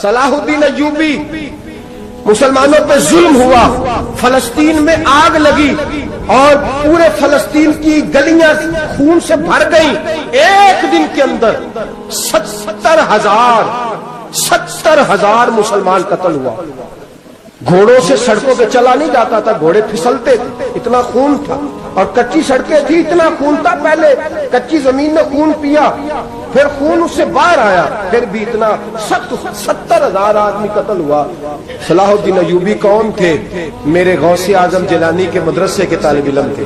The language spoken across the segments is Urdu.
صلاح الدین ایوبی، مسلمانوں پہ ظلم ہوا، فلسطین میں آگ لگی اور پورے فلسطین کی گلیاں خون سے بھر گئیں۔ ایک دن کے اندر 70,000 مسلمان قتل ہوا۔ گھوڑوں سے سڑکوں پہ چلا نہیں جاتا تھا، گھوڑے پھسلتے تھے، اتنا خون تھا، اور کچی سڑکیں تھی، اتنا خون تھا۔ پہلے کچی زمین نے خون پیا، پھر خون اس سے باہر آیا، پھر بھی اتنا 70,000 آدمی قتل ہوا۔ صلاح الدین ایوبی کون تھے؟ میرے غوث اعظم جیلانی کے مدرسے کے طالب علم تھے۔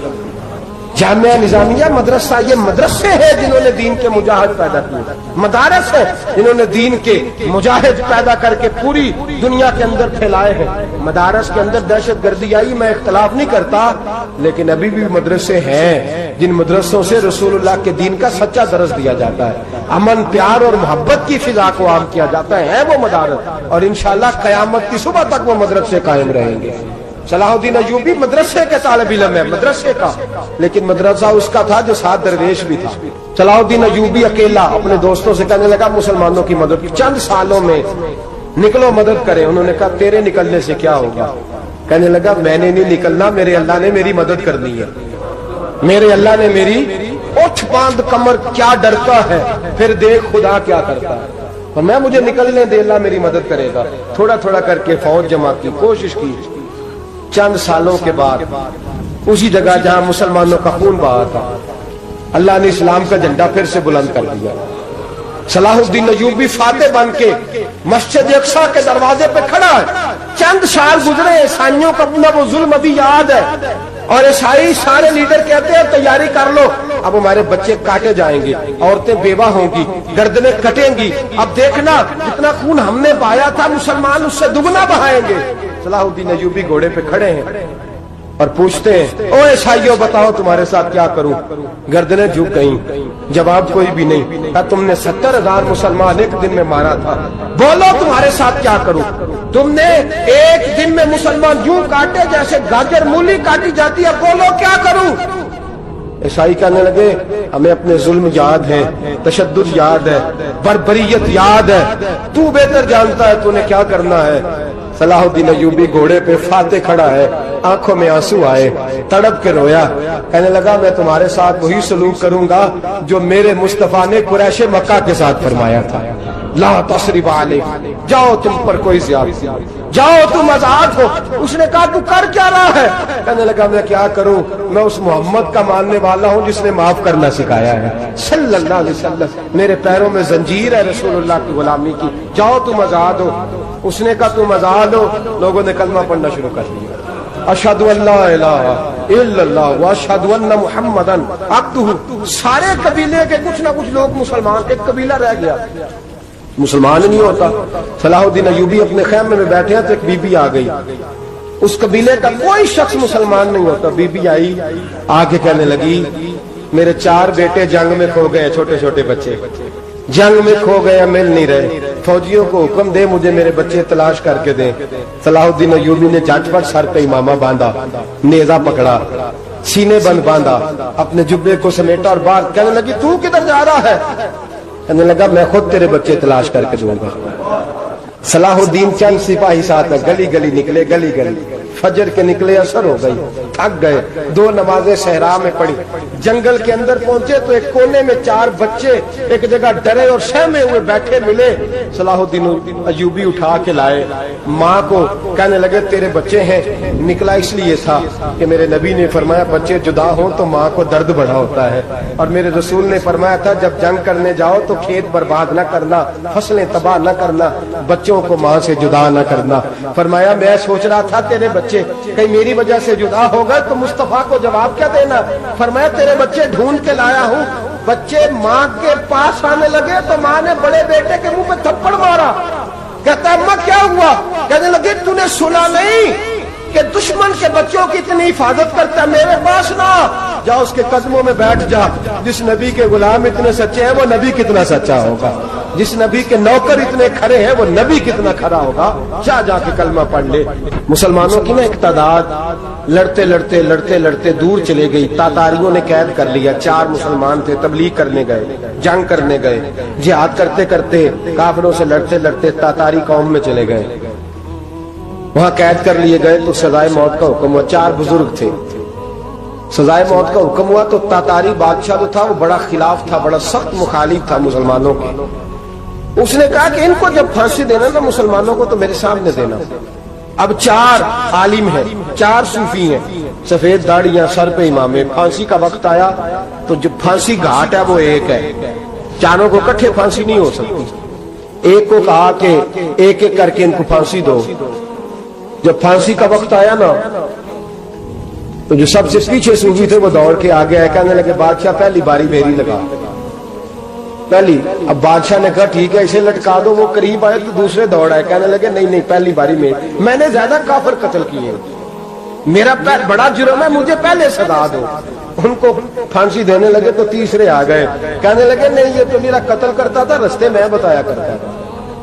جامعہ نظامیہ مدرسہ، یہ مدرسے ہیں جنہوں نے دین کے مجاہد پیدا کیے، مدارس ہیں جنہوں نے دین کے مجاہد پیدا کر کے پوری دنیا کے اندر پھیلائے ہیں۔ مدارس کے اندر دہشت گردی آئی، میں اختلاف نہیں کرتا، لیکن ابھی بھی مدرسے ہیں جن مدرسوں سے رسول اللہ کے دین کا سچا درس دیا جاتا ہے، امن، پیار اور محبت کی فضا کو عام کیا جاتا ہے وہ مدارس، اور انشاءاللہ قیامت کی صبح تک وہ مدرسے قائم رہیں گے۔ صلاح الدین ایوبی مدرسے کے طالب علم ہے، مدرسے کا، لیکن مدرسہ اس کا تھا جو ساتھ درویش بھی تھا۔ صلاح الدین ایوبی اکیلا اپنے دوستوں سے کہنے لگا مسلمانوں کی مدد چند سالوں میں نکلو مدد کریں۔ انہوں نے کہا تیرے نکلنے سے کیا ہوگا؟ کہنے لگا میں نے نہیں نکلنا، میرے اللہ نے میری مدد کرنی ہے، میرے اللہ نے میری اٹھ باندھ کمر کیا ڈرتا ہے، پھر دیکھ خدا کیا کرتا ہے، اور میں مجھے نکلنے دے، اللہ میری مدد کرے گا۔ تھوڑا تھوڑا کر کے فوج جمع کی، کوشش کی۔ چند سالوں کے بعد اسی جگہ جہاں مسلمانوں کا خون بہا تھا، اللہ نے اسلام کا جھنڈا پھر سے بلند کر دیا۔ صلاح الدین ایوبی فاتح بن کے مسجد اقصی کے دروازے پہ کھڑا ہے۔ چند سال گزرے، عیسائیوں کا اپنا وہ ظلم ابھی یاد ہے، اور عیسائی سارے لیڈر کہتے ہیں تیاری کر لو، اب ہمارے بچے کاٹے جائیں گے، عورتیں بیوہ ہوں گی، گردنیں کٹیں گی، اب دیکھنا جتنا خون ہم نے بہایا تھا مسلمان اس سے دگنا بہائیں گے۔ صلاح الدین ایوبی گھوڑے پہ کھڑے ہیں اور پوچھتے ہیں او عیسائیوں بتاؤ تمہارے ساتھ کیا کروں؟ گردنیں جھک گئیں، جواب کوئی بھی نہیں۔ کہا تم نے 70,000 مسلمان ایک دن میں مارا تھا، بولو تمہارے ساتھ کیا کروں؟ تم نے ایک دن میں مسلمان یوں کاٹے جیسے گاجر مولی کاٹی جاتی ہے، بولو کیا کروں؟ عیسائی کہنے لگے ہمیں اپنے ظلم یاد ہے، تشدد یاد ہے، بربریت یاد ہے، تو بہتر جانتا ہے تو نے کیا کرنا ہے۔ صلاح الدین ایوبی گھوڑے پہ فاتح کھڑا ہے، آنکھوں میں آنسو آئے، تڑپ کے رویا، کہنے لگا میں تمہارے ساتھ وہی سلوک کروں گا جو میرے مصطفیٰ نے قریش مکہ کے ساتھ فرمایا تھا، لا تصریب علیک، جاؤ تم پر کوئی زیادتی، جاؤ تم آزاد ہو۔ اس نے کہا تو کر کیا رہا ہے؟ کہنے لگا میں کیا کروں، میں اس محمد کا ماننے والا ہوں جس نے معاف کرنا سکھایا ہے صلی اللہ علیہ وسلم، میرے پیروں میں زنجیر ہے رسول اللہ کی غلامی کی، جاؤ تم آزاد ہو۔ اس نے کہا تم آزاد ہو، لوگوں نے کلمہ پڑھنا شروع کر دیا، اشہد ان لا الہ الا اللہ واشہد ان محمدً عبدہ۔ سارے قبیلے کے کچھ نہ کچھ لوگ مسلمان، ایک قبیلہ رہ گیا مسلمان نہیں ہوتا۔ صلاح الدین ایوبی اپنے خیمے میں بیٹھے ہیں تو ایک بی بی آ گئی، اس قبیلے کا کوئی شخص مسلمان نہیں ہوتا۔ بی بی آئی، آگے کہنے لگی میرے 4 بیٹے جنگ میں کھو گئے، چھوٹے چھوٹے بچے جنگ میں کھو گئے، مل نہیں رہے، فوجیوں کو حکم دے مجھے میرے بچے تلاش کر کے دیں۔ صلاح الدین ایوبی نے جھٹ پٹ سر پہ امامہ باندھا، نیزہ پکڑا، سینے بند باندھا، اپنے جبے کو سمیٹا اور باہر کہنے لگی تو کدھر جا رہا ہے؟ کہنے لگا میں خود تیرے بچے تلاش کر کے دوں گا۔ صلاح الدین چند سپاہی ساتھ گلی گلی نکلے، گلی گلی فجر کے نکلے، اثر ہو گئی، تھک گئے، 2 نمازیں صحرا میں پڑھی، جنگل کے اندر پہنچے تو ایک کونے میں 4 بچے ایک جگہ ڈرے اور سہمے ہوئے بیٹھے ملے۔ صلاح الدین ایوبی اٹھا کے لائے، ماں کو کہنے لگے تیرے بچے ہیں، نکلا اس لیے تھا کہ میرے نبی نے فرمایا بچے جدا ہوں تو ماں کو درد بڑا ہوتا ہے، اور میرے رسول نے فرمایا تھا جب جنگ کرنے جاؤ تو کھیت برباد نہ کرنا، فصلیں تباہ نہ کرنا، بچوں کو ماں سے جدا نہ کرنا۔ فرمایا میں سوچ رہا تھا تیرے بچے کہیں میری وجہ سے جدا ہو گئے تو مصطفیٰ کو جواب کیا دینا؟ فرمایا تیرے بچے ڈھونڈ کے لایا ہوں۔ بچے ماں کے پاس آنے لگے تو ماں نے بڑے بیٹے کے منہ پہ تھپڑ مارا، کہتا اماں کیا ہوا؟ کہنے لگے تو نے سنا نہیں کہ دشمن کے بچوں کی اتنی حفاظت کرتا ہے، میرے پاس نہ جا، اس کے قدموں میں بیٹھ جا، جس نبی کے غلام اتنے سچے ہیں وہ نبی کتنا سچا ہوگا۔ جس نبی کے نوکر اتنے کھڑے ہیں وہ نبی کتنا کھڑا ہوگا. جا کے کلمہ پڑھ لے. مسلمانوں کی نا ایک تعداد لڑتے لڑتے دور چلے گئی. تاتاریوں نے قید کر لیا. 4 مسلمان تھے, تبلیغ کرنے گئے, جنگ کرنے گئے, جہاد کرتے کرتے کافروں سے لڑتے تاتاری قوم میں چلے گئے. وہاں قید کر لیے گئے تو سزائے موت کا حکم ہوا. 4 بزرگ تھے. سزائے موت کا حکم ہوا تو تاتاری بادشاہ جو تھا وہ بڑا خلاف تھا, بڑا سخت مخالف تھا مسلمانوں کے. اس نے کہا کہ ان کو جب پھانسی دینا تو مسلمانوں کو تو میرے سامنے دینا. اب 4 عالم ہیں, 4 صوفی ہیں, سفید داڑیاں, سر پہ امامے. پھانسی کا وقت آیا تو جو پھانسی گھاٹ ہے وہ ایک ہے. چاروں کو اکٹھے پھانسی نہیں ہو سکتی. ایک کو کہا کہ ایک ایک کر کے ان کو پھانسی دو. جب پھانسی کا وقت آیا نا تو جو سب سے پیچھے صوفی تھے وہ دوڑ کے آگے آئے, کہنے لگے بادشاہ پہلی باری میری لگا پہلی. اب بادشاہ نے کہا ٹھیک ہے اسے لٹکا دو. وہ قریب آئے تو دوسرے دوڑ آئے, کہنے لگے نہیں پہلی باری میں نے زیادہ کافر قتل کیے, میرا بڑا جرم ہے, مجھے پہلے سزا دو. ان کو پھانسی دینے لگے تو تیسرے آ گئے, کہنے لگے نہیں یہ تو میرا قتل کرتا تھا, رستے میں بتایا کرتا تھا,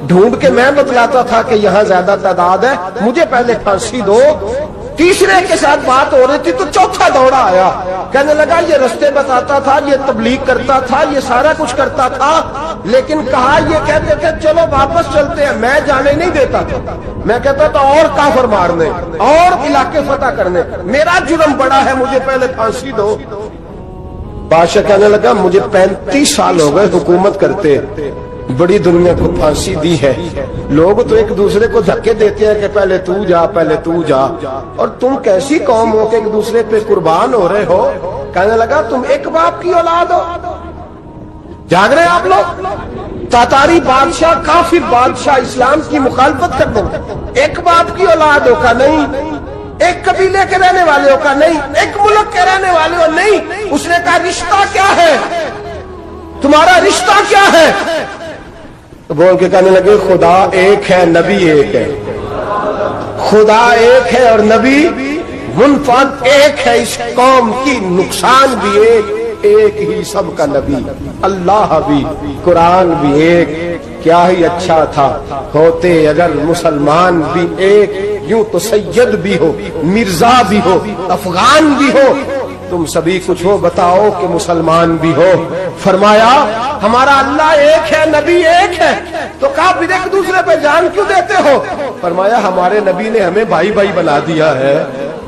ڈھونڈ کے میں بتلاتا تھا کہ یہاں زیادہ تعداد ہے, مجھے پہلے پھانسی دو. تیسرے کے ساتھ بات ہو رہی تھی تو چوتھا دوڑا آیا, کہنے لگا یہ رستے بتاتا تھا, یہ تبلیغ کرتا تھا, یہ سارا کچھ کرتا تھا, لیکن کہا یہ کہتے تھے چلو واپس چلتے ہیں. میں جانے نہیں دیتا تھا, میں کہتا تھا اور کافر مارنے اور علاقے فتح کرنے. میرا جرم بڑا ہے, مجھے پہلے پھانسی دو. بادشاہ کہنے لگا مجھے 35 سال ہو گئے حکومت کرتے, بڑی دنیا کو پھانسی دی ہے. لوگ تو ایک دوسرے کو دھکے دیتے ہیں کہ پہلے تو جا, اور تم کیسی قوم ہو کہ ایک دوسرے پہ قربان ہو رہے ہو. کہنے لگا تم ایک باپ کی اولاد ہو. جاگ رہے آپ لوگ. تاتاری بادشاہ, کافر بادشاہ, اسلام کی مخالفت کر دیں, ایک باپ کی اولاد ہو کا نہیں, ایک قبیلے کے رہنے والے ہو کا نہیں, ایک ملک کے رہنے والے ہو نہیں. اس نے کہا رشتہ کیا ہے, تمہارا رشتہ کیا ہے؟ تو بول کے کہنے لگے خدا ایک ہے, نبی ایک ہے. خدا ایک ہے اور نبی منفرد ایک ہے. اس قوم کی نقصان بھی ایک ہی سب کا نبی. اللہ بھی, قرآن بھی ایک. کیا ہی اچھا تھا ہوتے اگر مسلمان بھی ایک. یوں تو سید بھی ہو, مرزا بھی ہو, افغان بھی ہو, تم سبھی کچھ ہو, بتاؤ کہ مسلمان بھی ہو. فرمایا ہمارا اللہ ایک ہے, نبی ایک ہے. تو کہا پھر ایک دوسرے پہ جان کیوں دیتے ہو؟ فرمایا ہمارے نبی نے ہمیں بھائی بھائی بنا دیا ہے.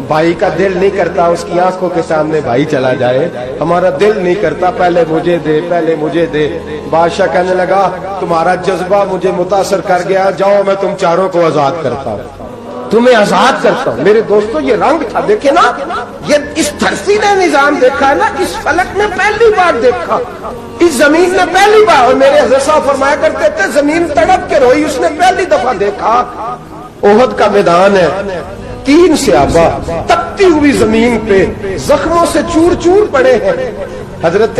بھائی کا دل نہیں کرتا اس کی آنکھوں کے سامنے بھائی چلا جائے, ہمارا دل نہیں کرتا پہلے مجھے دے. بادشاہ کہنے لگا تمہارا جذبہ مجھے متاثر کر گیا, جاؤ میں تم چاروں کو آزاد کرتا ہوں, تمہیں آزاد کرتا ہوں. میرے دوستو یہ رنگ تھا, دیکھیں نا, یہ اس دھرتی نے نظام دیکھا ہے نا, اس فلک نے پہلی بار دیکھا, اس زمین نے پہلی بار. اور میرے حضرت صاحب فرمایا کرتے تھے زمین تڑپ کے روئی, اس نے پہلی دفعہ دیکھا. احد کا میدان ہے, 3 صحابہ تپتی ہوئی زمین پہ زخموں سے چور چور پڑے ہیں. حضرت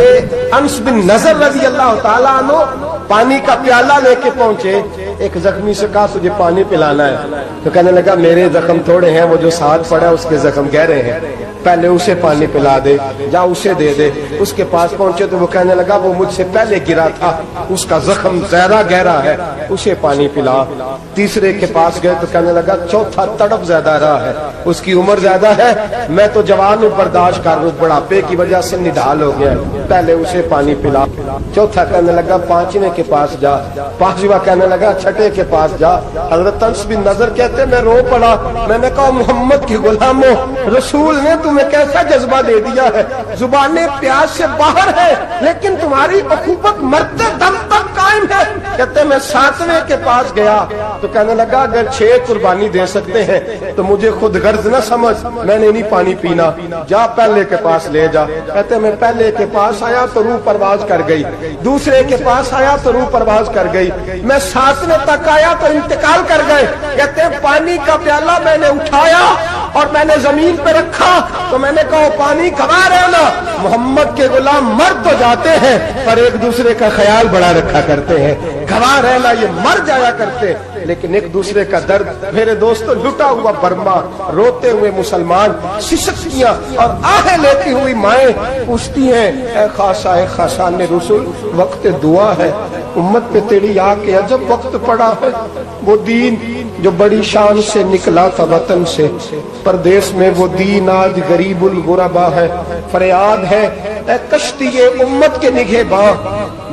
انس بن نضر رضی اللہ تعالیٰ عنہ پانی کا پیالہ لے کے پہنچے. ایک زخمی سے کہا تجھے پانی پلانا ہے, تو کہنے لگا میرے زخم تھوڑے ہیں, وہ جو ساتھ پڑا ہے اس کے زخم گہرے ہیں, پہلے اسے پانی پلا دے, جا اسے دے دے. اس کے پاس پہنچے تو وہ کہنے لگا وہ مجھ سے پہلے گرا تھا, اس کا زخم زیادہ گہرا ہے, اسے پانی پلا. تیسرے کے پاس گئے تو کہنے لگا چوتھا تڑپ زیادہ رہا ہے, اس کی عمر زیادہ ہے, میں تو جوان ہوں برداشت کر لوں, بڑھاپے کی وجہ سے نڈھال ہو گیا, پہلے اسے پانی پلا. چوتھا کہنے لگا 5ویں کے پاس جا. 5واں کہنے لگا 6 کے پاس جا. حضرت انس بن نضر کہتے میں رو پڑا, میں نے کہا محمد کی غلاموں, رسول نے تمہیں کیسا جذبہ دے دیا ہے, زبانیں پیاس سے باہر ہے لیکن تمہاری اخوت مرتے دم تک قائم ہے. کہتے میں 7ویں کے پاس گیا تو کہنے لگا اگر 6 قربانی دے سکتے ہیں تو مجھے خود غرض نہ سمجھ, میں نے نہیں پانی پینا, جا پہلے کے پاس لے جا. کہتے میں پہلے کے پاس آیا تو روح پرواز کر گئی, دوسرے کے پاس آیا تو روح پرواز کر گئی, میں 7ویں تک آیا تو انتقال کر گئے. کہتے ہیں پانی کا پیالہ میں نے اٹھایا اور میں نے زمین پہ رکھا تو میں نے کہا پانی کھوا رہے نا, محمد کے غلام مر تو جاتے ہیں پر ایک دوسرے کا خیال بڑا رکھا کرتے ہیں. گواہ رہنا یہ مر جایا کرتے لیکن ایک دوسرے کا درد. میرے دوستو لٹا ہوا برما، روتے ہوئے مسلمان، سسکیاں اور آہیں لیتی ہوئی مائیں پوچھتی ہیں اے خاصا اے خاصان رسول وقت دعا ہے، امت پہ تیری آ کے عجب وقت پڑا ہے. وہ دین جو بڑی شان سے نکلا تھا وطن سے، پردیس میں وہ دین آج غریب الغربا ہے. فریاد ہے اے کشتی امت کے نگہباں،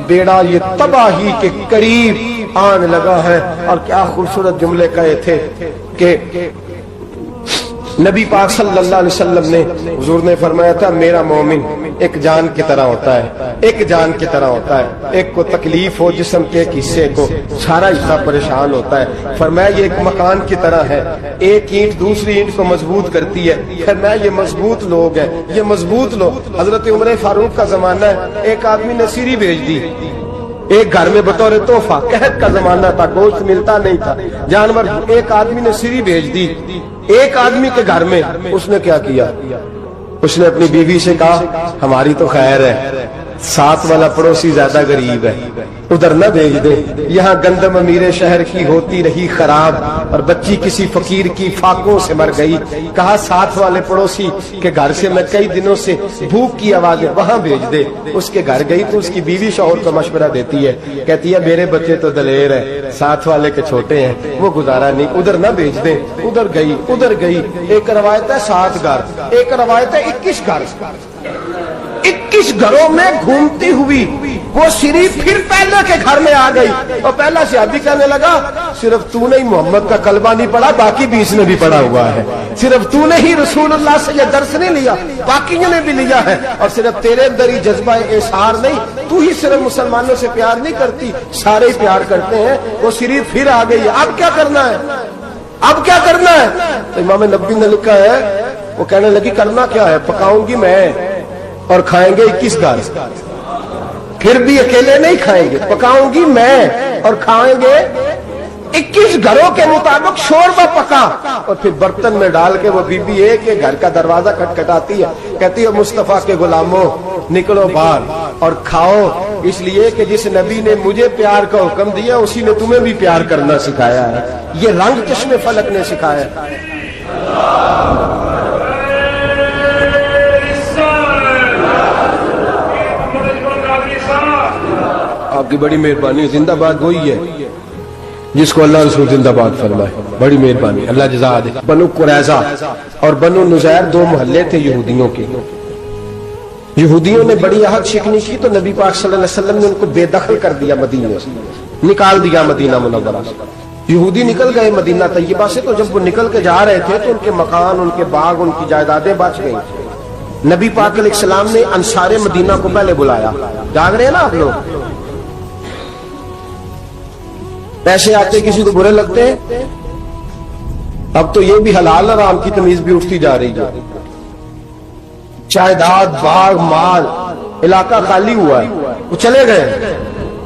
بیڑا یہ تباہی کے قریب آن لگا ہے. اور کیا خوبصورت جملے کہے تھے کہ نبی پاک صلی اللہ علیہ وسلم نے، حضور نے فرمایا تھا میرا مومن ایک جان کی طرح ہوتا ہے، ایک جان کی طرح ہوتا ہے. ایک کو تکلیف ہو جسم کے ایک حصے کو، سارا حصہ پریشان ہوتا ہے. فرمایا یہ ایک مکان کی طرح ہے، ایک اینٹ دوسری اینٹ کو مضبوط کرتی ہے. فرمایا یہ مضبوط لوگ ہیں، یہ مضبوط لوگ. حضرت عمر فاروق کا زمانہ ہے، ایک آدمی نے سیری بھیج دی ایک گھر میں بطور تحفہ. قحط کا زمانہ تھا، گوشت ملتا نہیں تھا، جانور. ایک آدمی نے سیری بھیج دی ایک آدمی کے گھر میں. اس نے کیا کیا؟ اس نے اپنی بیوی سے کہا ہماری تو خیر ہے، ساتھ والا پڑوسی زیادہ غریب ہے، ادھر نہ بھیج دے. یہاں گندم امیر شہر کی ہوتی رہی خراب اور بچی کسی فقیر کی فاقوں سے مر گئی. کہا ساتھ والے پڑوسی کے گھر سے میں کئی دنوں سے بھوک کی آوازیں، وہاں بھیج دے. اس کے گھر گئی تو اس کی بیوی شوہر کو مشورہ دیتی ہے، کہتی ہے میرے بچے تو دلیر ہیں، ساتھ والے کے چھوٹے ہیں، وہ گزارا نہیں، ادھر نہ بھیج دے. ادھر گئی. ایک روایت ہے 7 گھر، ایک روایت ہے 21 گھر. 21 گھروں میں گھومتی ہوئی وہ سری پھر پہلے کے گھر میں آ گئی. اور پہلا صحابی کہنے لگا صرف تو نے ہی محمد کا کلمہ نہیں پڑھا، باقی 20 نے بھی پڑھا ہوا ہے. صرف تو نے ہی رسول اللہ سے یہ درس نہیں لیا، باقیوں نے بھی لیا ہے. اور صرف تیرے اندر ہی جذبہ اظہار نہیں، تو ہی صرف مسلمانوں سے پیار نہیں کرتی، سارے ہی پیار کرتے ہیں. وہ سری پھر آ گئی. اب کیا کرنا ہے؟ اب کیا کرنا ہے؟ تو امام نبوی نے لکھا ہے وہ کہنے لگی کرنا کیا ہے؟ پکاؤں گی میں اور کھائیں گے 21 گھر. پھر بھی اکیلے نہیں کھائیں گے، پکاؤں گی میں اور کھائیں گے 21 گھروں کے مطابق شوربہ پکا. اور پھر برتن میں ڈال کے وہ بی بی ایک گھر کا دروازہ کھٹکھٹاتی ہے، کہتی ہے مصطفیٰ کے غلاموں نکلو باہر اور کھاؤ، اس لیے کہ جس نبی نے مجھے پیار کا حکم دیا اسی نے تمہیں بھی پیار کرنا سکھایا ہے. یہ رنگ چشم فلک نے سکھایا ہے. آپ کی بڑی مہربانی. زندہ باد وہی ہے جس کو اللہ رسول زندہ باد فرمائے. بڑی مہربانی، اللہ جزا دے. بنو قریظہ اور بنو نذیر 2 محلے تھے یہودیوں کے. یہودیوں نے بڑی عہد شکنی کی تو نبی پاک صلی اللہ علیہ وسلم نے ان کو بے دخل کر دیا، مدینے سے نکال دیا مدینہ منورہ سے. یہودی نکل گئے مدینہ طیبہ سے. تو جب وہ نکل کے جا رہے تھے تو ان کے مکان، ان کے باغ، ان کی جائیدادیں بچ گئی. نبی پاک علیہ السلام نے انصار مدینہ کو پہلے بلایا. جاگ رہے ہیں نا آپ لوگ؟ پیسے آتے کسی کو برے لگتے ہیں. اب تو یہ بھی حلال حرام کی تمیز بھی اٹھتی جا رہی ہے. جائیداد، باغ، مال، علاقہ خالی ہوا ہے، وہ چلے گئے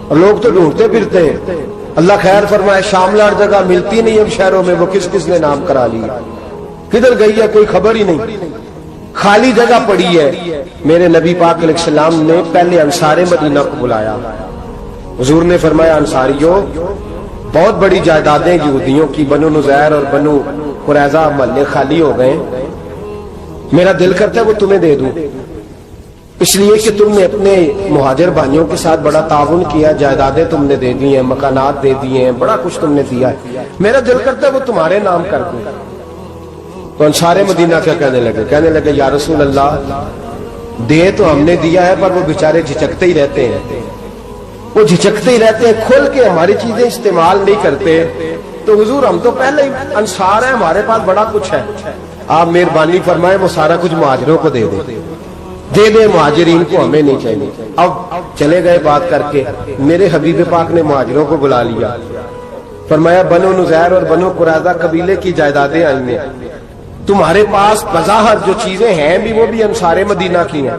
اور لوگ تو ڈھونڈتے پھرتے ہیں. اللہ خیر فرمائے، شاملار جگہ ملتی نہیں اب شہروں میں. وہ کس کس نے نام کرا لیا، کدھر گئی ہے کوئی خبر ہی نہیں، خالی جگہ پڑی ہے. میرے نبی پاک علیہ السلام نے پہلے انصار مدینہ کو بلایا. حضور نے فرمایا انصاریوں بہت بڑی جائیدادیں یہودیوں کی، بنو نذیر اور بنو قریظہ محلے خالی ہو گئے، میرا دل کرتا ہے وہ تمہیں دے دوں، اس لیے کہ تم نے اپنے مہاجر بھائیوں کے ساتھ بڑا تعاون کیا، جائیدادیں تم نے دے دی ہیں، مکانات دے دیے ہیں، بڑا کچھ تم نے دیا ہے، میرا دل کرتا ہے وہ تمہارے نام کر دوں. تو انصار مدینہ کیا کہنے لگے یا رسول اللہ دے تو ہم نے دیا ہے پر وہ بیچارے جھجکتے ہی رہتے ہیں، وہ جھجکتے ہی رہتے ہیں، کھول کے ہماری چیزیں استعمال نہیں کرتے. تو حضور ہم تو پہلے ہی انصار ہیں، ہمارے پاس بڑا کچھ ہے، آپ مہربانی فرمائیں وہ سارا کچھ مہاجروں کو دے دے مہاجرین کو ہمیں نہیں چاہیے. اب چلے گئے بات کر کے. میرے حبیب پاک نے مہاجروں کو بلا لیا. فرمایا بنو نذیر اور بنو قریظہ قبیلے کی جائیدادیں آئی ہیں، تمہارے پاس بظاہر جو چیزیں ہیں بھی وہ بھی انصار مدینہ کی ہیں،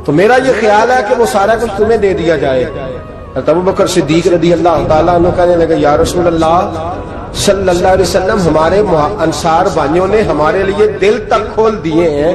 تو میرا یہ خیال ہے کہ وہ سارا کچھ تمہیں دے دیا جائے. ابو بکر صدیق رضی اللہ تعالیٰ عنہ کہنے لگے یا رسول اللہ صلی اللہ علیہ وسلم ہمارے انصار بھائیوں نے ہمارے لیے دل تک کھول دیے ہیں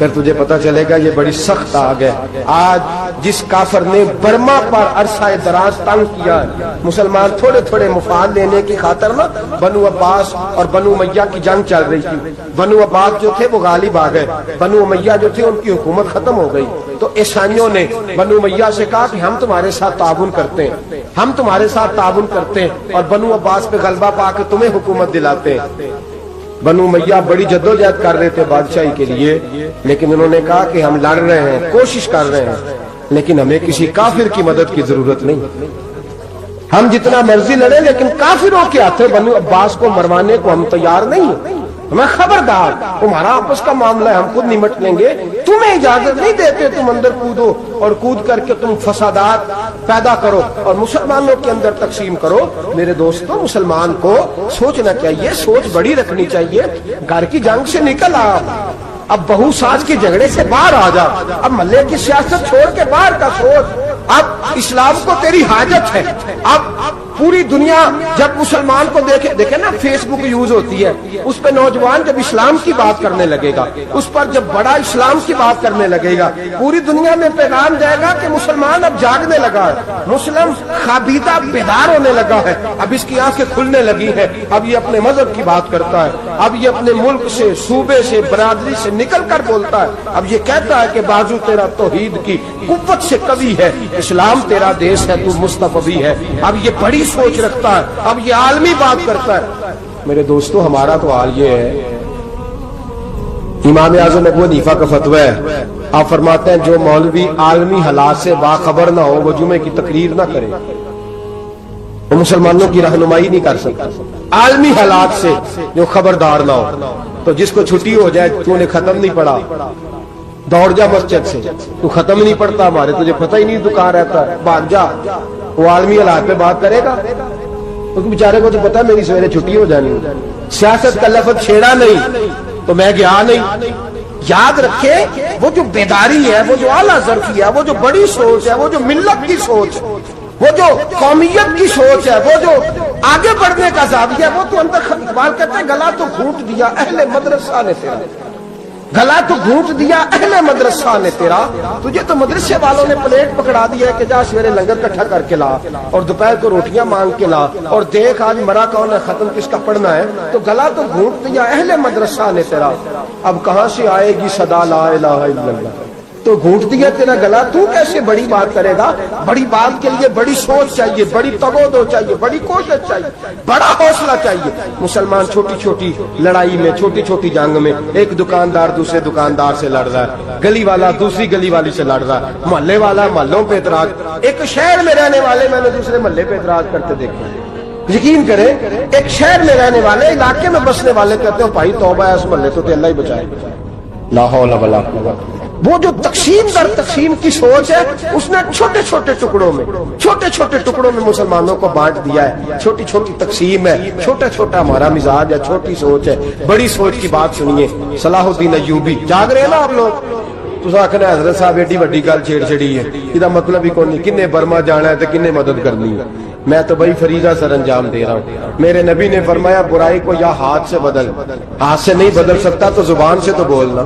پھر تجھے پتا چلے گا یہ بڑی سخت آگ ہے. آج جس کافر نے برما پر عرصہ دراز تنگ کیا ہے، مسلمان تھوڑے تھوڑے مفاد لینے کی خاطر نا بنو عباس اور بنو امیہ کی جنگ چل رہی تھی. بنو عباس جو تھے وہ غالب آ گئے، بنو امیہ جو تھے ان کی حکومت ختم ہو گئی. تو عیسائیوں نے بنو امیہ سے کہا کہ ہم تمہارے ساتھ تعاون کرتے ہیں، ہم تمہارے ساتھ تعاون کرتے ہیں اور بنو عباس پہ غلبہ پا کے تمہیں حکومت دلاتے ہیں. بنو امیہ بڑی جدوجہد کر رہے تھے بادشاہی کے لیے، لیکن انہوں نے کہا کہ ہم لڑ رہے ہیں، کوشش کر رہے ہیں، لیکن ہمیں کسی کافر کی مدد کی ضرورت نہیں. ہم جتنا مرضی لڑیں لیکن کافروں کے ہاتھوں بنو عباس کو مروانے کو ہم تیار نہیں ہیں. ہمیں خبردار، تمہارا آپس کا معاملہ ہے، ہم خود نمٹ لیں گے، تمہیں اجازت نہیں دیتے تم اندر کودو اور کود کر کے تم فسادات پیدا کرو اور مسلمانوں کے اندر تقسیم کرو. میرے دوستوں، مسلمان کو سوچنا چاہیے، سوچ بڑی رکھنی چاہیے. گھر کی جنگ سے نکل آ، اب بہو ساز کے جھگڑے سے باہر آ جا، اب محلے کی سیاست چھوڑ کے باہر کا سوچ. اب اسلام کو تیری حاجت ہے. اب پوری دنیا جب مسلمان کو دیکھے نا، فیس بک یوز ہوتی ہے، اس پہ نوجوان جب اسلام کی بات کرنے لگے گا، اس پر جب بڑا اسلام کی بات کرنے لگے گا، پوری دنیا میں پیغام جائے گا کہ مسلمان اب جاگنے لگا ہے، مسلم خابیدہ بیدار ہونے لگا ہے، اب اس کی آنکھیں کھلنے لگی ہیں، اب یہ اپنے مذہب کی بات کرتا ہے، اب یہ اپنے ملک سے، صوبے سے، برادری سے نکل کر بولتا ہے. اب یہ کہتا ہے کہ بازو تیرا توحید کی قوت سے قوی ہے، اسلام تیرا دیش ہے، تو مصطفی ہے. اب یہ بڑی سوچ رکھتا ہے، اب یہ عالمی بات کرتا ہے. میرے دوستو، ہمارا تو حال یہ ہے. امام اعظم ابو حنیفہ کا فتویٰ ہے، آپ فرماتے ہیں جو مولوی عالمی حالات سے باخبر نہ ہو وہ جمعے کی تقریر نہ کرے، وہ مسلمانوں کی رہنمائی نہیں کر سکتا. عالمی حالات سے جو خبردار نہ ہو، تو جس کو چھٹی ہو جائے، تو نے ختم نہیں پڑھا، دوڑ جا مسجد سے، تو ختم نہیں پڑھتا ہمارے، تجھے پتہ ہی نہیں تو کہاں رہتا ہے، بھاگ جا. وہ عالمی حالات پہ بات کرے گا، اس بیچارے کو تو پتا میری سویرے چھٹی ہو جانی. سیاست کا لفظ چھیڑا نہیں تو میں گیا نہیں. یاد رکھے، وہ جو بیداری ہے، وہ جو اعلیٰ ظرفی ہے، وہ جو بڑی سوچ ہے، وہ جو ملت کی سوچ، وہ جو قومیت کی سوچ ہے، وہ جو آگے بڑھنے کا زاویہ ہے، وہ تو اندر اقبال کہتے ہیں گلا تو گھونٹ دیا اہل مدرسہ نے تیرا، گلا تو گھونٹ دیا اہل مدرسہ نے تیرا. تجھے تو مدرسے والوں نے پلیٹ پکڑا دیا ہے کہ جا سویرے لنگر کٹھا کر کے لا اور دوپہر کو روٹیاں مانگ کے لا اور دیکھ آج مرا کون ہے، ختم کس کا پڑھنا ہے. تو گلا تو گھونٹ دیا اہل مدرسہ نے تیرا، اب کہاں سے آئے گی صدا لا الہ الا اللہ. تو گھونٹ دیا تیرا گلا، تو کیسے بڑی بات کرے گا؟ بڑی بات کے لیے بڑی سوچ چاہیے، بڑی تگودو چاہیے، بڑی کوشش چاہیے، بڑا حوصلہ چاہیے. مسلمان چھوٹی چھوٹی لڑائی میں، چھوٹی چھوٹی جنگ میں، ایک دکاندار دوسرے دکاندار سے لڑ رہا ہے، گلی والا دوسری گلی والی سے لڑ رہا ہے، محلے والا محلوں پہ اعتراض. ایک شہر میں رہنے والے میں نے دوسرے محلے پہ اعتراض کرتے دیکھا. یقین کریں، ایک شہر میں رہنے والے، علاقے میں بسنے والے کہتے ہیں بھائی توبہ ہے، اس محلے تو اللہ ہی بچائے. لا حول ولا قوت. وہ جو تقسیم در تقسیم کی سوچ ہے، اس نے چھوٹے چھوٹے ٹکڑوں میں مسلمانوں کو بانٹ دیا ہے. چھوٹی چھوٹی تقسیم ہے، چھوٹا چھوٹا ہمارا مزاج ہے، چھوٹی سوچ ہے. بڑی سوچ کی بات سنیے. صلاح الدین ایوبی، جاگ رہے ہیں نا آپ لوگ؟ تو آخنا حضرت صاحب ایڈی وڈی گل چھیڑ چھڑی ہے، یہ مطلب ہی کون نہیں، کنے برما جانا ہے تو کنے مدد کرنی ہے. میں تو بھائی فریضہ سر انجام دے رہا ہوں. میرے نبی نے فرمایا برائی کو یا ہاتھ سے بدل، ہاتھ سے نہیں بدل سکتا تو زبان سے تو بولنا.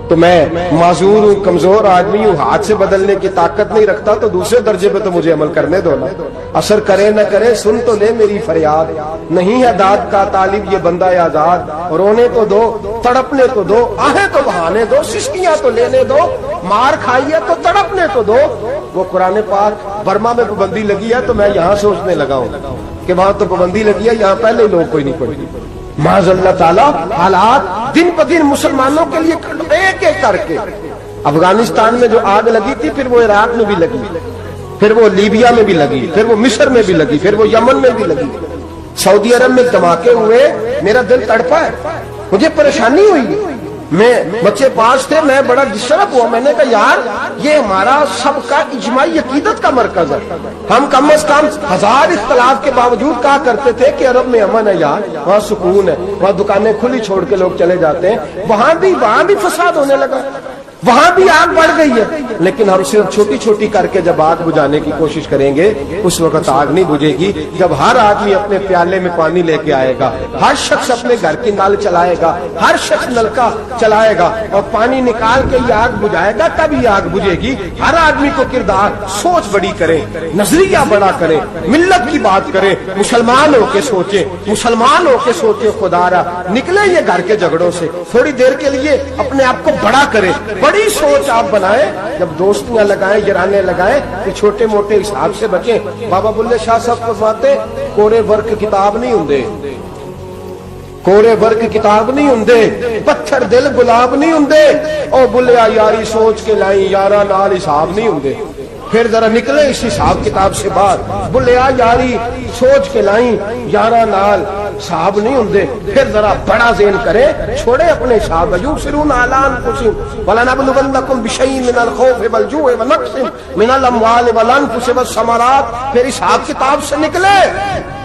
تو میں معذور ہوں، کمزور آدمی ہوں، ہاتھ سے بدلنے کی طاقت نہیں رکھتا، تو دوسرے درجے پہ تو مجھے عمل کرنے دو نا. اثر کرے نہ کرے سن تو لے میری فریاد، نہیں ہے داد کا طالب یہ بندہ آزاد. رونے تو دو، تڑپنے تو دو، آہیں تو بہانے دو، سسکیاں تو لینے دو، مار کھائیے تو تڑپنے تو دو. وہ قرآن پاک برما میں پابندی لگی ہے تو میں یہاں سوچنے لگا ہوں کہ وہاں تو پابندی لگی ہے، یہاں پہلے لوگ کوئی نہیں پڑھی. معاذ اللہ تعالیٰ حالات دن بدن مسلمانوں کے لیے ایک ایک کر کے. افغانستان میں جو آگ لگی تھی، پھر وہ عراق میں بھی لگی، پھر وہ لیبیا میں بھی لگی، پھر وہ مصر میں بھی لگی، پھر وہ یمن میں بھی لگی. سعودی عرب میں دھماکے ہوئے، میرا دل تڑپا ہے، مجھے پریشانی ہوئی. میں بچے پاس تھے، میں بڑا ڈسٹرب ہوا. میں نے کہا یار یہ ہمارا سب کا اجماعی عقیدت کا مرکز ہے. ہم کم از کم 1000 اختلاف کے باوجود کہا کرتے تھے کہ عرب میں امن ہے یار، وہاں سکون ہے، وہاں دکانیں کھلی چھوڑ کے لوگ چلے جاتے ہیں. وہاں بھی فساد ہونے لگا. وہاں بھی آگ بڑھ گئی ہے، لیکن ہم صرف چھوٹی چھوٹی کر کے جب آگ بجھانے کی کوشش کریں گے اس وقت آگ نہیں بجھے گی۔ جب ہر آدمی اپنے پیالے میں پانی لے کے آئے گا، ہر شخص اپنے گھر کی نل چلائے گا، ہر شخص نلکا چلائے گا اور پانی نکال کے یہ آگ بجھائے گا، تب یہ آگ بجھے گی۔ ہر آدمی کو کردار سوچ بڑی کرے، نظریہ بڑا کرے، ملت کی بات کرے، مسلمان ہو کے سوچے، مسلمان ہو کے سوچے، خدا را نکلے یہ گھر کے جھگڑوں سے، تھوڑی دیر کے لیے اپنے آپ کو بڑا کرے، بڑی سوچ آپ بنائیں۔ جب دوستیاں لگائیں، یارانے لگائیں کہ چھوٹے موٹے حساب سے بچیں۔ بابا بلے شاہ صاحب فرماتے کوڑے ورک کتاب نہیں ہوندے، کوڑے ورک کتاب نہیں ہوندے، پتھر دل گلاب نہیں ہوندے، او بلیا یاری سوچ کے لائیں، یارا نال حساب نہیں ہوندے۔ پھر ذرا نکلے اس حساب کتاب سے باہر، بلیا یاری سوچ کے لائیں، یارا نال صاحب نہیں ہوندے۔ پھر ذرا بڑا ذہن کرے، چھوڑے اپنے صاحب یبصرون اعلی انفسہم ولنبلونکم بشیء من الخوف والجوع ونقص من الاموال والانفس والثمرات۔ پھر حساب کتاب سے نکلے،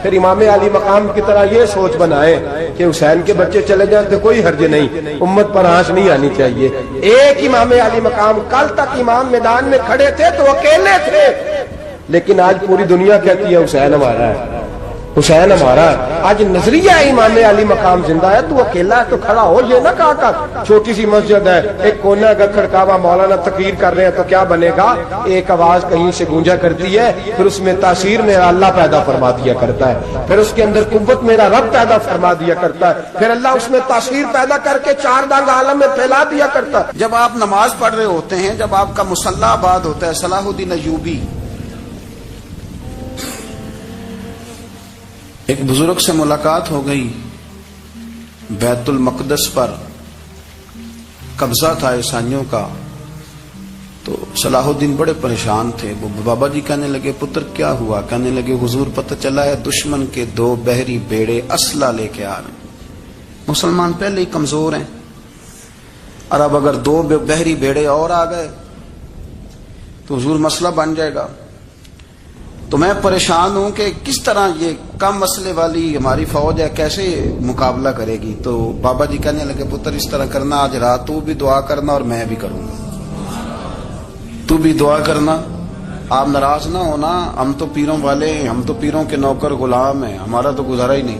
پھر امام علی مقام کی طرح یہ سوچ بنائے کہ حسین کے بچے چلے جائیں تو کوئی حرج نہیں، امت پر آنچ نہیں آنی چاہیے۔ ایک امام علی مقام، کل تک امام میدان میں کھڑے تھے تو اکیلے تھے، لیکن آج پوری دنیا کہتی ہے حسین ہمارا ہے، حسین ہمارا ہے۔ آج نظریہ امام علی مقام زندہ ہے، تو اکیلا ہے تو کھڑا ہو، یہ نہ کہا کر چھوٹی سی مسجد ہے، ایک کونا کا کھڑکاوا، مولانا تقریر کر رہے ہیں تو کیا بنے گا؟ ایک آواز کہیں سے گونجا کرتی ہے، پھر اس میں تاثیر میرا اللہ پیدا فرما دیا کرتا ہے، پھر اس کے اندر قوت میرا رب پیدا فرما دیا کرتا ہے، پھر اللہ اس میں تاثیر پیدا کر کے چار دانگ عالم میں پھیلا دیا کرتا ہے۔ جب آپ نماز پڑھ رہے ہوتے ہیں، جب آپ کا مصلی آباد ہوتا ہے، صلاح الدین ایوبی ایک بزرگ سے ملاقات ہو گئی، بیت المقدس پر قبضہ تھا عیسائیوں کا، تو صلاح الدین بڑے پریشان تھے۔ وہ بابا جی کہنے لگے پتر کیا ہوا؟ کہنے لگے حضور پتہ چلا ہے دشمن کے 2 بحری بیڑے اسلحہ لے کے آ رہے ہیں، مسلمان پہلے ہی کمزور ہیں، اور اب اگر 2 بحری بیڑے اور آ گئے تو حضور مسئلہ بن جائے گا۔ تو میں پریشان ہوں کہ کس طرح یہ کم مسئلے والی ہماری فوج ہے کیسے مقابلہ کرے گی۔ تو بابا جی کہنے لگے پتر اس طرح کرنا، آج رات تو بھی دعا کرنا اور میں بھی کروں گا، تو بھی دعا کرنا، آپ ناراض نہ ہونا، ہم تو پیروں والے ہیں، ہم تو پیروں کے نوکر غلام ہیں، ہمارا تو گزارا ہی نہیں،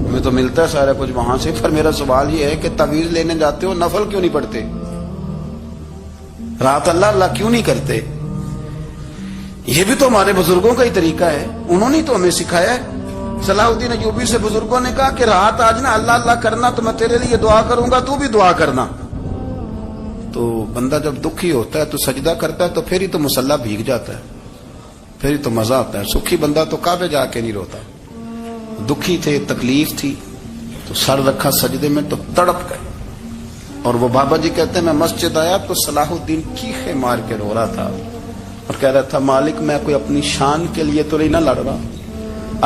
ہمیں تو ملتا ہے سارا کچھ وہاں سے۔ پر میرا سوال یہ ہے کہ تعویذ لینے جاتے ہو نفل کیوں نہیں پڑھتے؟ رات اللہ اللہ کیوں نہیں کرتے؟ یہ بھی تو ہمارے بزرگوں کا ہی طریقہ ہے، انہوں نے تو ہمیں سکھایا ہے۔ صلاح الدین ایوبی سے بزرگوں نے کہا کہ رات آج نا اللہ اللہ کرنا، تو میں تیرے لیے دعا کروں گا، تو بھی دعا کرنا۔ تو بندہ جب دکھی ہوتا ہے تو سجدہ کرتا ہے تو پھر ہی تو مصلی بھیگ جاتا ہے، پھر ہی تو مزہ آتا ہے۔ سکھی بندہ تو کعبے جا کے نہیں روتا، دکھی تھے، تکلیف تھی تو سر رکھا سجدے میں تو تڑپ گئے۔ اور وہ بابا جی کہتے ہیں میں مسجد آیا تو صلاح الدین چیخے مار کے رو رہا تھا اور کہہ رہا تھا مالک میں کوئی اپنی شان کے لیے تو نہیں نہ لڑ رہا،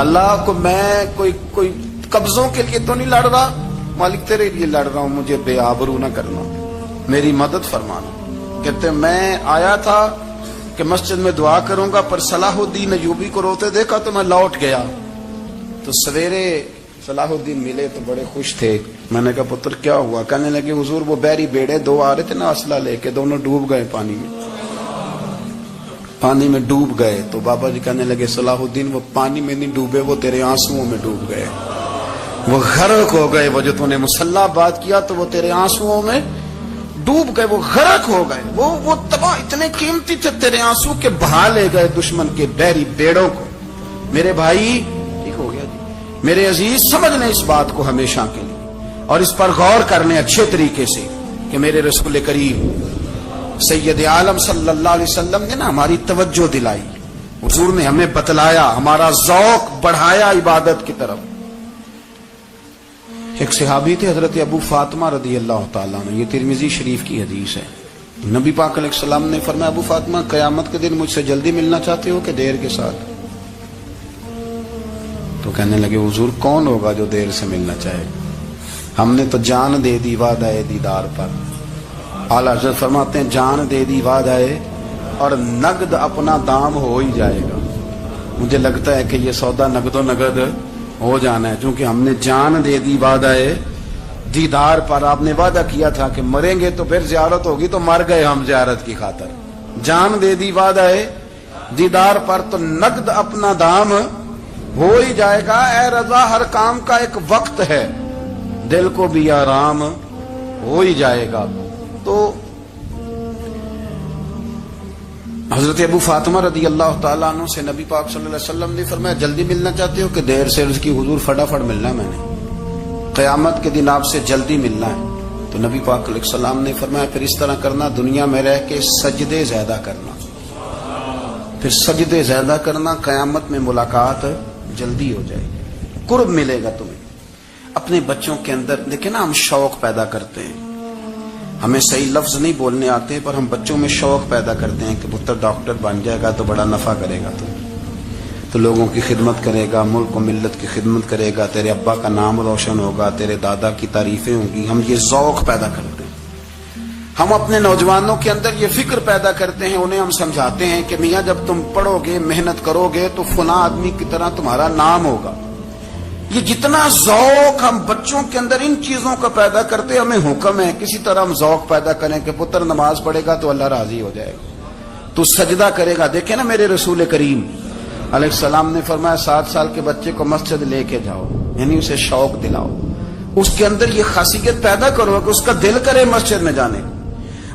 اللہ کو میں کوئی قبضوں کے لیے تو نہیں لڑ رہا، مالک تیرے لیے لڑ رہا ہوں، مجھے بے آبرو نہ کرنا، میری مدد فرمانا۔ کہتے میں آیا تھا کہ مسجد میں دعا کروں گا، پر صلاح الدین ایوبی کو روتے دیکھا تو میں لوٹ گیا۔ تو سویرے صلاح الدین ملے تو بڑے خوش تھے۔ میں نے کہا پتر کیا ہوا؟ کہنے لگے حضور وہ بحری بیڑے 2 آ رہے تھے نا اسلحہ لے کے، دونوں ڈوب گئے پانی میں ڈوب گئے۔ تو بابا جی کہنے لگے صلاح الدین وہ پانی میں نہیں ڈوبے، وہ تیرے آنسوؤں میں ڈوب گئے، وہ غرق ہو گئے، وہ جو تو نے مصلی بات کیا تو وہ تیرے آنسوؤں میں ڈوب گئے، وہ غرق ہو گئے، وہ تباہ اتنے قیمتی تھے تیرے آنسو کے بہا لے گئے دشمن کے بحری بیڑوں کو۔ میرے بھائی ٹھیک ہو گیا جی، میرے عزیز سمجھ لیں اس بات کو ہمیشہ کے لیے، اور اس پر غور کرنے اچھے طریقے سے کہ میرے رسول کریم سید عالم صلی اللہ علیہ وسلم نے نا ہماری توجہ دلائی، حضور نے ہمیں بتلایا، ہمارا ذوق بڑھایا عبادت کی طرف۔ ایک صحابی تھے حضرت ابو فاطمہ رضی اللہ تعالیٰ عنہ، یہ ترمذی شریف کی حدیث ہے۔ نبی پاک علیہ السلام نے فرمایا ابو فاطمہ قیامت کے دن مجھ سے جلدی ملنا چاہتے ہو کہ دیر کے ساتھ؟ تو کہنے لگے حضور کون ہوگا جو دیر سے ملنا چاہے، ہم نے تو جان دے دی وعدہ دیدار پر۔ اعلیٰ حضرت فرماتے ہیں جان دے دی وعدہ اور نقد اپنا دام ہو ہی جائے گا۔ مجھے لگتا ہے کہ یہ سودا نقد و نقد ہو جانا ہے، چونکہ ہم نے جان دے دی وعدہ دیدار پر آپ نے وعدہ کیا تھا کہ مریں گے تو پھر زیارت ہوگی، تو مر گئے ہم زیارت کی خاطر، جان دے دی وعدہ ہے دیدار پر، تو نقد اپنا دام ہو ہی جائے گا۔ اے رضا ہر کام کا ایک وقت ہے، دل کو بھی آرام ہو ہی جائے گا۔ تو حضرت ابو فاطمہ رضی اللہ تعالیٰ عنہ سے نبی پاک صلی اللہ علیہ وسلم نے فرمایا جلدی ملنا چاہتے ہو کہ دیر سے؟ عرض کی حضور فٹافٹ ملنا ہے، میں نے قیامت کے دن آپ سے جلدی ملنا ہے۔ تو نبی پاک علیہ السلام نے فرمایا پھر اس طرح کرنا، دنیا میں رہ کے سجدے زیادہ کرنا، پھر سجدے زیادہ کرنا، قیامت میں ملاقات جلدی ہو جائے گی، قرب ملے گا تمہیں۔ اپنے بچوں کے اندر دیکھیں نا، ہم شوق پیدا کرتے ہیں، ہمیں صحیح لفظ نہیں بولنے آتے پر ہم بچوں میں شوق پیدا کرتے ہیں کہ پتر ڈاکٹر بن جائے گا تو بڑا نفع کرے گا، تو لوگوں کی خدمت کرے گا، ملک و ملت کی خدمت کرے گا، تیرے ابا کا نام روشن ہوگا، تیرے دادا کی تعریفیں ہوں گی۔ ہم یہ ذوق پیدا کرتے ہیں، ہم اپنے نوجوانوں کے اندر یہ فکر پیدا کرتے ہیں، انہیں ہم سمجھاتے ہیں کہ میاں جب تم پڑھو گے، محنت کرو گے تو فلاں آدمی کی طرح تمہارا نام ہوگا۔ یہ جتنا ذوق ہم بچوں کے اندر ان چیزوں کا پیدا کرتے ہیں، ہمیں حکم ہے کسی طرح ہم ذوق پیدا کریں کہ پتر نماز پڑھے گا تو اللہ راضی ہو جائے گا، تو سجدہ کرے گا۔ دیکھیں نا میرے رسول کریم علیہ السلام نے فرمایا 7 سال کے بچے کو مسجد لے کے جاؤ، یعنی اسے شوق دلاؤ، اس کے اندر یہ خاصیت پیدا کرو کہ اس کا دل کرے مسجد میں جانے،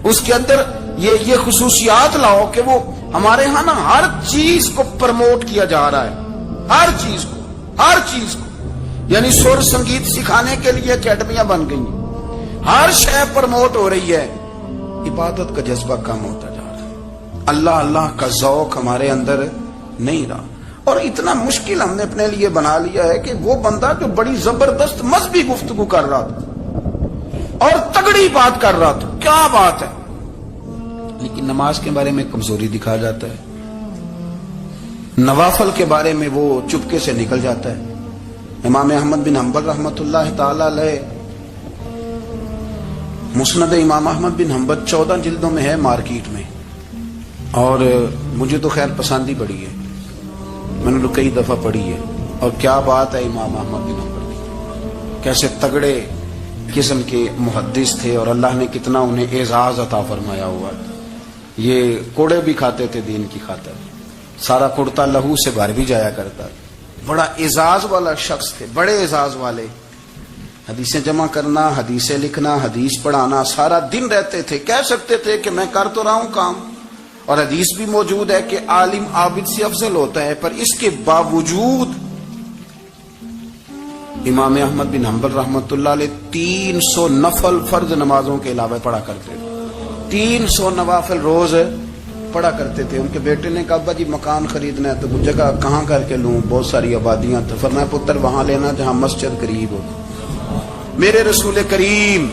اس کے اندر یہ خصوصیات لاؤ کہ وہ ہمارے ہاں نا ہر چیز کو پروموٹ کیا جا رہا ہے، ہر چیز کو، یعنی سر سنگیت سکھانے کے لیے اکیڈمیاں بن گئی ہیں، ہر شے پروموٹ ہو رہی ہے، عبادت کا جذبہ کم ہوتا جا رہا ہے، اللہ کا ذوق ہمارے اندر نہیں رہا۔ اور اتنا مشکل ہم نے اپنے لیے بنا لیا ہے کہ وہ بندہ جو بڑی زبردست مذہبی گفتگو کر رہا تھا اور تگڑی بات کر رہا تھا، کیا بات ہے، لیکن نماز کے بارے میں کمزوری دکھا جاتا ہے، نوافل کے بارے میں وہ چپکے سے نکل جاتا ہے۔ امام احمد بن حنبل رحمۃ اللہ تعالی علیہ، مسند امام احمد بن حنبل 14 جلدوں میں ہے مارکیٹ میں، اور مجھے تو خیر پسند ہی پڑی ہے، میں نے تو کئی دفعہ پڑھی ہے، اور کیا بات ہے امام احمد بن حنبل کی، کیسے تگڑے قسم کے محدث تھے اور اللہ نے کتنا انہیں اعزاز عطا فرمایا ہوا۔ یہ کوڑے بھی کھاتے تھے دین کی خاطر، سارا کرتا لہو سے بھر بھی جایا کرتا، بڑا اعزاز والا شخص تھے، بڑے اعزاز والے، حدیثیں جمع کرنا، حدیثیں لکھنا، حدیث پڑھانا، سارا دن رہتے تھے۔ کہہ سکتے تھے کہ میں کر تو رہا ہوں کام، اور حدیث بھی موجود ہے کہ عالم عابد سے افضل ہوتا ہے، پر اس کے باوجود امام احمد بن حنبل رحمۃ اللہ علیہ 300 نفل فرض نمازوں کے علاوہ پڑھا کرتے تھے، 300 نوافل روز پڑھا کرتے تھے۔ ان کے بیٹے نے کہا ابا جی مکان خریدنا ہے، تو وہ جگہ کہاں کر کے لوں، بہت ساری آبادیاں، تو فرمایا پتر وہاں لینا جہاں مسجد قریب ہو۔ میرے رسول کریم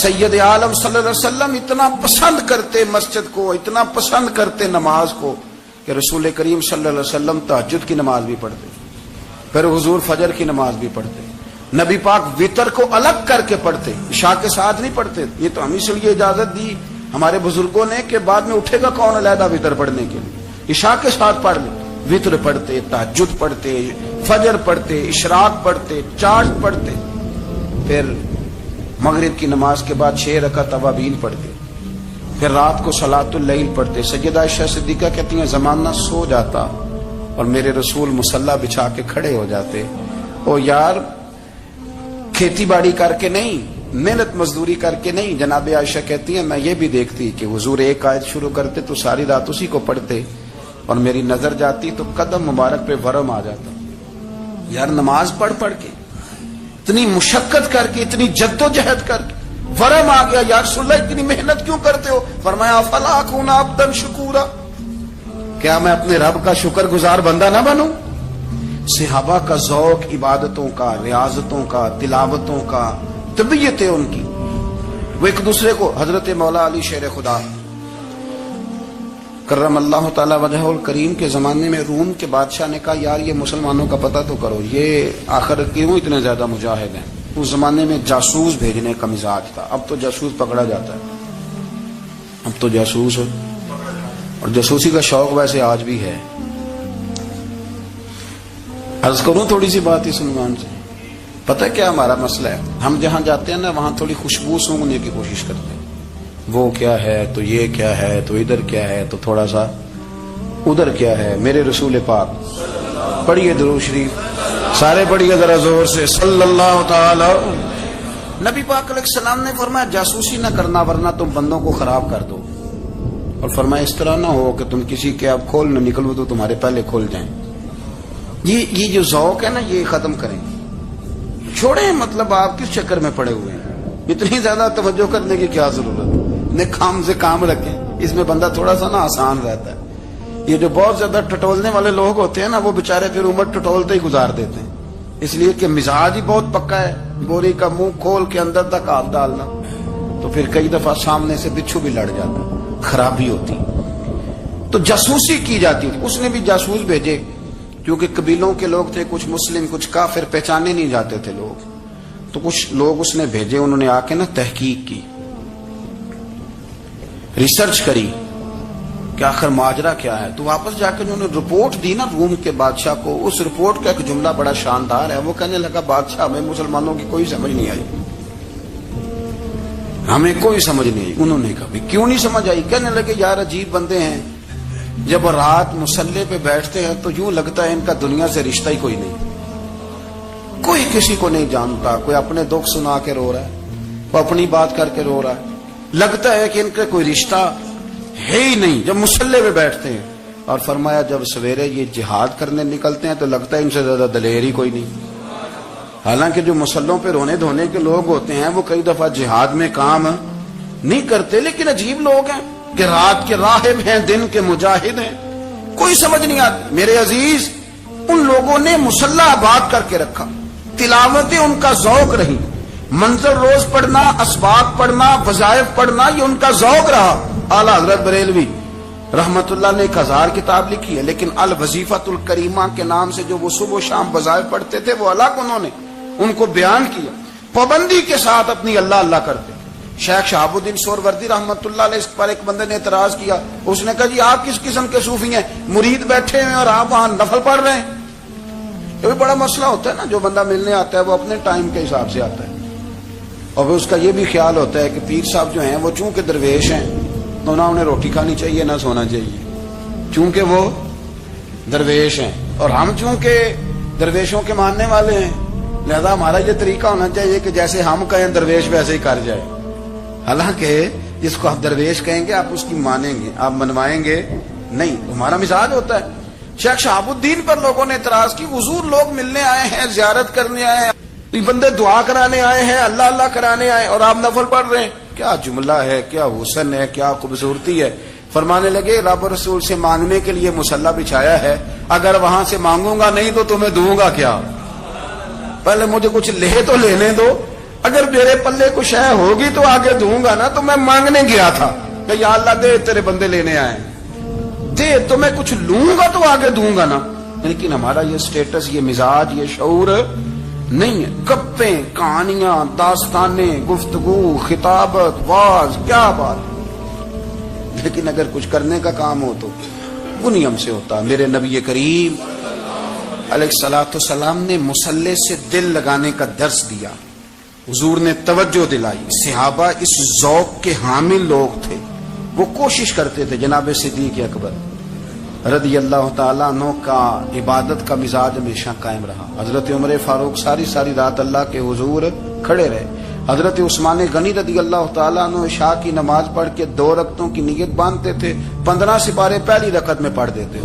سید عالم صلی اللہ علیہ وسلم اتنا پسند کرتے مسجد کو، اتنا پسند کرتے نماز کو، کہ رسول کریم صلی اللہ علیہ وسلم تہجد کی نماز بھی پڑھتے، پھر حضور فجر کی نماز بھی پڑھتے، نبی پاک وتر کو الگ کر کے پڑھتے، عشاء کے ساتھ نہیں پڑھتے۔ یہ تو ہم اس لیے اجازت دی ہمارے بزرگوں نے کہ بعد میں اٹھے گا کون علیحدہ وتر پڑھنے کے لیے، عشاء کے ساتھ پڑھ لیں، وتر پڑھتے، تہجد پڑھتے، فجر پڑھتے، اشراق پڑھتے، چاشت پڑھتے، پھر مغرب کی نماز کے بعد 6 رکعت اوابین پڑھتے، پھر رات کو صلاۃ اللیل پڑھتے۔ سیدہ عائشہ صدیقہ کہتی ہیں زمانہ سو جاتا اور میرے رسول مصلی بچھا کے کھڑے ہو جاتے، او یار کھیتی باڑی کر کے نہیں، محنت مزدوری کر کے نہیں۔ جناب عائشہ کہتی ہیں میں یہ بھی دیکھتی کہ حضور ایک آیت شروع کرتے تو ساری رات اسی کو پڑھتے، اور میری نظر جاتی تو قدم مبارک پہ ورم آ جاتا۔ یار نماز پڑھ کے اتنی مشقت کر کے، اتنی جد و جہد کر کے ورم آ گیا، یا رسول اللہ اتنی محنت کیوں کرتے ہو؟ فرمایا افلا اکون عبدا شکورا، کیا میں اپنے رب کا شکر گزار بندہ نہ بنوں؟ صحابہ کا ذوق عبادتوں کا، ریاضتوں کا، تلاوتوں کا، طبیعت ہے ان کی، وہ ایک دوسرے کو۔ حضرت مولا علی شیر خدا کرم اللہ تعالی وجہہ الکریم کے زمانے میں روم کے بادشاہ نے کہا یار یہ مسلمانوں کا پتہ تو کرو، یہ آخر کیوں اتنے زیادہ مجاہد ہیں؟ اس زمانے میں جاسوس بھیجنے کا مزاج تھا، اب تو جاسوس پکڑا جاتا ہے، اب تو جاسوس، اور جاسوسی کا شوق ویسے آج بھی ہے۔ عرض کروں تھوڑی سی بات اس عنوان سے، پتہ ہے کیا ہمارا مسئلہ ہے؟ ہم جہاں جاتے ہیں نا وہاں تھوڑی خوشبو سونگنے کی کوشش کرتے ہیں. وہ کیا ہے تو یہ کیا ہے تو ادھر کیا ہے تو تھوڑا سا ادھر کیا ہے. میرے رسول پاک پڑھیے درود شریف سارے پڑھیے ذرا زور سے صلی اللہ تعالی. نبی پاک علیہ السلام نے فرمایا جاسوسی نہ کرنا ورنہ تم بندوں کو خراب کر دو. اور فرمایا اس طرح نہ ہو کہ تم کسی کے اب کھول نہ نکلو تو تمہارے پہلے کھول جائیں. یہ جو ذوق ہے نا یہ ختم کریں, چھوڑیں. مطلب آپ کس چکر میں پڑے ہوئے ہیں؟ اتنی زیادہ توجہ کرنے کی کیا ضرورت ہے؟ کام سے کام رکھیں. اس میں بندہ تھوڑا سا نا آسان رہتا ہے. یہ جو بہت زیادہ ٹٹولنے والے لوگ ہوتے ہیں نا وہ بےچارے پھر عمر ٹٹولتے ہی گزار دیتے ہیں, اس لیے کہ مزاج ہی بہت پکا ہے. بوری کا منہ کھول کے اندر تک ہاتھ ڈالنا تو پھر کئی دفعہ سامنے سے بچھو بھی لڑ جاتا, خرابی ہوتی. تو جاسوسی کی جاتی تھی. اس نے بھی جاسوس بھیجے کیونکہ قبیلوں کے لوگ تھے, کچھ مسلم کچھ کافر, پہچانے نہیں جاتے تھے لوگ. تو کچھ لوگ اس نے بھیجے, انہوں نے آ کے نا تحقیق کی, ریسرچ کری کہ آخر ماجرا کیا ہے. تو واپس جا کے انہوں نے رپورٹ دی نا روم کے بادشاہ کو. اس رپورٹ کا ایک جملہ بڑا شاندار ہے. وہ کہنے لگا بادشاہ ہمیں مسلمانوں کی کوئی سمجھ نہیں آئی, ہمیں کوئی سمجھ نہیں آئی. انہوں نے کہا کیوں نہیں سمجھ آئی؟ کہنے لگے یار عجیب بندے ہیں, جب رات مسلح پہ بیٹھتے ہیں تو یوں لگتا ہے ان کا دنیا سے رشتہ ہی کوئی نہیں, کوئی کسی کو نہیں جانتا. کوئی اپنے دکھ سنا کے رو رہا ہے, کوئی اپنی بات کر کے رو رہا ہے. لگتا ہے کہ ان کا کوئی رشتہ ہے ہی نہیں جب مسلح پہ بیٹھتے ہیں. اور فرمایا جب سویرے یہ جہاد کرنے نکلتے ہیں تو لگتا ہے ان سے زیادہ دلیر ہی کوئی نہیں. حالانکہ جو مسلحوں پہ رونے دھونے کے لوگ ہوتے ہیں وہ کئی دفعہ جہاد میں کام نہیں کرتے, لیکن عجیب لوگ ہیں کہ رات کے راہب ہیں دن کے مجاہد ہیں, کوئی سمجھ نہیں آتی. میرے عزیز ان لوگوں نے مسلح آباد کر کے رکھا, تلاوتیں ان کا ذوق رہی, منظر روز پڑھنا, اسباق پڑھنا, وظائف پڑھنا, یہ ان کا ذوق رہا. اعلیٰ حضرت بریلوی رحمت اللہ نے 1000 کتاب لکھی ہے, لیکن الوظیفۃ الکریمہ کے نام سے جو وہ صبح و شام وظائف پڑھتے تھے وہ الگ انہوں نے ان کو بیان کیا, پابندی کے ساتھ اپنی اللہ اللہ کرتے. شیخ شہاب الدین سہروردی رحمت اللہ علیہ اس پر ایک بندے نے اعتراض کیا. اس نے کہا جی آپ کس قسم کے صوفی ہیں, مرید بیٹھے ہیں اور آپ وہاں نفل پڑھ رہے ہیں. یہ بھی بڑا مسئلہ ہوتا ہے نا. جو بندہ ملنے آتا ہے وہ اپنے ٹائم کے حساب سے آتا ہے, اور پھر اس کا یہ بھی خیال ہوتا ہے کہ پیر صاحب جو ہیں وہ چونکہ درویش ہیں تو نہ انہیں روٹی کھانی چاہیے نہ سونا چاہیے, چونکہ وہ درویش ہیں, اور ہم چونکہ درویشوں کے ماننے والے ہیں لہذا ہمارا یہ طریقہ ہونا چاہیے کہ جیسے ہم کہیں درویش ویسے ہی کر جائے. حالانکہ جس کو آپ درویش کہیں گے آپ اس کی مانیں گے, آپ منوائیں گے نہیں, ہمارا مزاج ہوتا ہے. شیخ شہاب الدین پر لوگوں نے اعتراض کی, حضور لوگ ملنے آئے ہیں, زیارت کرنے آئے ہیں, یہ بندے دعا کرانے آئے ہیں, اللہ اللہ کرانے آئے, اور آپ نفل پڑھ رہے ہیں. کیا جملہ ہے, کیا حسن ہے, کیا خوبصورتی ہے. فرمانے لگے رب رسول سے مانگنے کے لیے مصلی بچھایا ہے, اگر وہاں سے مانگوں گا نہیں تو تمہیں دوں گا کیا؟ پہلے مجھے کچھ لے تو لینے دو, اگر میرے پلے کچھ ہے ہوگی تو آگے دوں گا نا. تو میں مانگنے گیا تھا کہ یا اللہ دے, تیرے بندے لینے آئے دے, تو میں کچھ لوں گا تو آگے دوں گا نا. لیکن ہمارا یہ سٹیٹس, یہ مزاج, یہ شعور نہیں ہے. گپیں, کہانیاں, داستانیں, گفتگو, خطابت, واز, کیا بات. لیکن اگر کچھ کرنے کا کام ہو تو وہ نہیں ہم سے ہوتا. میرے نبی کریم علیہ الصلوۃ والسلام نے مصلی سے دل لگانے کا درس دیا, حضور نے توجہ دلائی. صحابہ اس ذوق کے حامل لوگ تھے, وہ کوشش کرتے تھے. جناب صدیق اکبر رضی اللہ تعالیٰ عنہ کا عبادت کا مزاج ہمیشہ قائم رہا. حضرت عمر فاروق ساری رات اللہ کے حضور کھڑے رہے. حضرت عثمان غنی رضی اللہ تعالیٰ عنہ عشاء کی نماز پڑھ کے 2 رکعتوں کی نیت باندھتے تھے, 15 سپارے پہلی رکعت میں پڑھ دیتے.